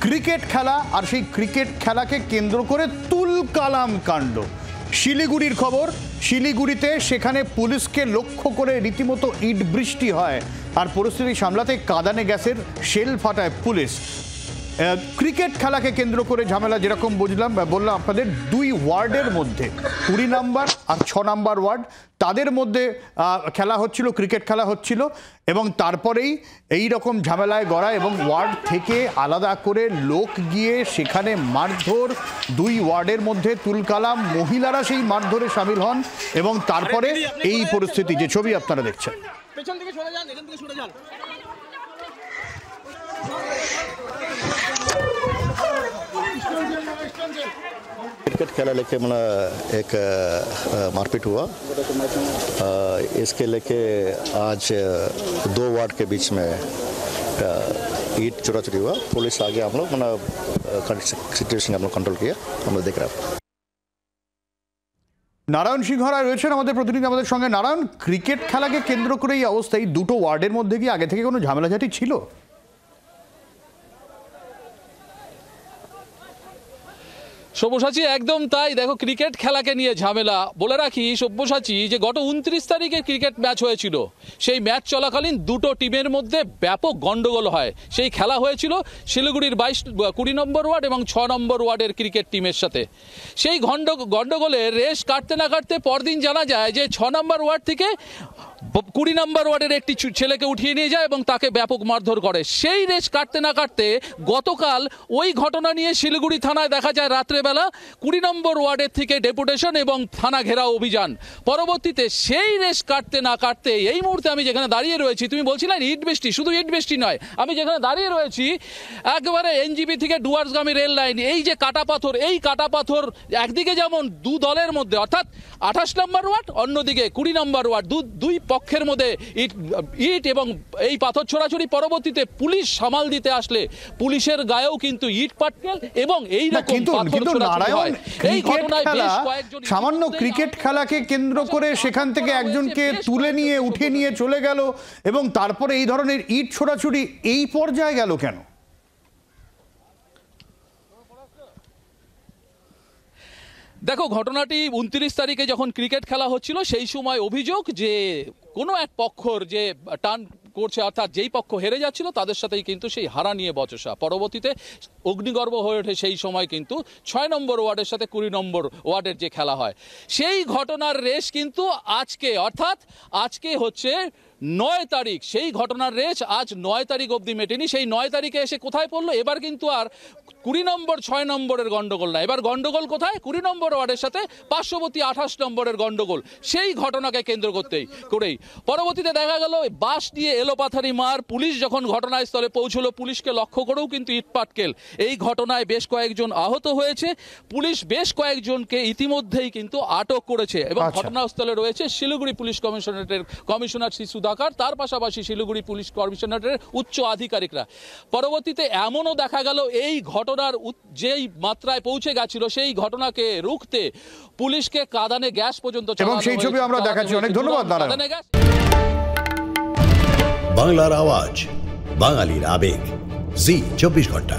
Cricket খেলা, আর সেই cricket খেলাকে কেন্দ্র করে তুলকালাম কাণ্ড। শিলিগুড়ির খবর, শিলিগুড়িতে সেখানে পুলিশকে লক্ষ্য করে রীতিমতো ইট বৃষ্টি হয়, আর পরিস্থিতি সামলাতে কাঁদানে গ্যাসের শেল ফাটায় পুলিশ। ক্রিকেট খেলাকে কেন্দ্র করে ঝামেলা, যেরকম বললাম আপনাদের, দুই ওয়ার্ডের মধ্যে 20 নম্বর আর 6 নম্বর ওয়ার্ড, তাদের মধ্যে খেলা হচ্ছিল, ক্রিকেট খেলা হচ্ছিল, এবং তারপরেই এই রকম ঝামেলায় গড়া এবং ওয়ার্ড থেকে আলাদা করে লোক গিয়ে সেখানে মারধর, দুই ওয়ার্ডের মধ্যে তুলকালাম, মহিলারা সেই মারধরে সামিল হন, এবং তারপরে এই পরিস্থিতি, যে ছবি আপনারা দেখছেন। क्रिकेट खेला लेके मतलब एक मारपीट हुआ, इसके लेके आज 2 वार्ड के बीच में ईट चोरी हुआ। पुलिस आगे हम लोग मतलब सिचुएशन हम लोग कंट्रोल किया, हम लोग देख रहे हैं। নারায়ণ সিংহ রায় রয়েছেন আমাদের প্রতিনিধি আমাদের সঙ্গে। নারায়ণ, ক্রিকেট খেলাকে কেন্দ্র করে এই অবস্থায় দুটো ওয়ার্ডের মধ্যে কি আগে থেকে কোনো ঝামেলাঝাটি ছিল? সব্যসাচী, একদম তাই। দেখো, ক্রিকেট খেলাকে নিয়ে ঝামেলা। বলে রাখি সব্যসাচী, যে গত 29 তারিখে ক্রিকেট ম্যাচ হয়েছিল, সেই ম্যাচ চলাকালীন দুটো টিমের মধ্যে ব্যাপক গন্ডগোল হয়। সেই খেলা হয়েছিল শিলিগুড়ির 20 নম্বর ওয়ার্ড এবং 6 নম্বর ওয়ার্ডের ক্রিকেট টিমের সাথে। সেই গন্ডগোলের রেশ কাটতে না কাটতে পরদিন জানা যায় যে 6 নম্বর ওয়ার্ড থেকে 20 নম্বর ওয়ার্ডের একটি ছেলেকে উঠিয়ে নিয়ে যায় এবং তাকে ব্যাপক মারধর করে। সেই রেশ কাটতে না কাটতে গতকাল ওই ঘটনা নিয়ে শিলিগুড়ি থানায় দেখা যায় রাত্রেবেলা 20 নম্বর ওয়ার্ডের থেকে ডেপুটেশন এবং থানা ঘেরাও অভিযান। পরবর্তীতে সেই রেশ কাটতে না কাটতে এই মুহূর্তে আমি যেখানে দাঁড়িয়ে রয়েছি, তুমি বলছিলে ইট বৃষ্টি, শুধু ইট বৃষ্টি নয়, আমি যেখানে দাঁড়িয়ে রয়েছি একেবারে এনজিপি থেকে ডুয়ার্সগামী রেল লাইন, এই যে কাটা পাথর, এই কাটা পাথর একদিকে যেমন দু দলের মধ্যে, অর্থাৎ 28 নম্বর ওয়ার্ড, অন্যদিকে 20 নম্বর ওয়ার্ড, দুই পক্ষের মধ্যে ইট এবং এই পাথর ছোড়াছড়ি। পরবর্তীতে পুলিশ সামাল দিতে আসলে পুলিশের গায়েও কিন্তু ইট পাটকেল এবং এই রকম পাথর ছোড়াছড়ি হয়। এই ঘটনায় বেশ কয়েকজন, সামান্য ক্রিকেট খেলাকে কেন্দ্র করে সেখান থেকে একজনকে তুলে নিয়ে উঠে নিয়ে চলে গেল, এবং তারপরে এই ধরনের ইট ছোড়াছড়ি এই পর্যায়ে গেল কেন? দেখো, ঘটনাটি 29 তারিখে যখন ক্রিকেট খেলা হচ্ছিল, সেই সময় অভিযোগ যে কোনো এক পক্ষর যে টান করছে, অর্থাৎ যেই পক্ষ হেরে যাচ্ছিল তাদের সাথেই কিন্তু সেই হারা নিয়ে বচসা। পরবর্তীতে অগ্নিগর্ভ হয়ে ওঠে সেই সময় কিন্তু 6 নম্বর ওয়ার্ডের সাথে 20 নম্বর ওয়ার্ডের যে খেলা হয়, সেই ঘটনার রেশ কিন্তু আজকে, অর্থাৎ আজকে হচ্ছে 9 তারিখ, সেই ঘটনার রেশ আজ 9 তারিখ অবধি মেটেনি। সেই 9 তারিখে এসে কোথায় পড়লো? এবার কিন্তু আর 20 নম্বর 6 নম্বরের গন্ডগোল না, এবার গন্ডগোল কোথায়? 20 নম্বর ওয়ার্ডের সাথে পার্শ্ববর্তী 28 নম্বরের গন্ডগোল। সেই ঘটনাকে কেন্দ্র করেই পরবর্তীতে দেখা গেল বাস নিয়ে এলোপাথারি মার। পুলিশ যখন ঘটনাস্থলে পৌঁছলো, পুলিশকে লক্ষ্য করেও কিন্তু ইট পাটকেল। এই ঘটনায় বেশ কয়েকজন আহত হয়েছে। পুলিশ বেশ কয়েকজনকে ইতিমধ্যেই কিন্তু আটক করেছে, এবং ঘটনাস্থলে রয়েছে শিলিগুড়ি পুলিশ কমিশনারেটের কমিশনার শ্রী সুধাকর, তার পাশাপাশি শিলিগুড়ি পুলিশ কমিশনারেটের উচ্চ আধিকারিকরা। পরবর্তীতে এমনও দেখা গেল এই ঘটনার যেই মাত্রায় পৌঁছে গেছিল, সেই ঘটনাকে রুখতে পুলিশকে কাঁদানে গ্যাস পর্যন্ত এবং সেই ছবি আমরা দেখাচ্ছি। অনেক ধন্যবাদ। বাংলার আওয়াজ, বাঙালির আবেগ, জি 24 ঘন্টা।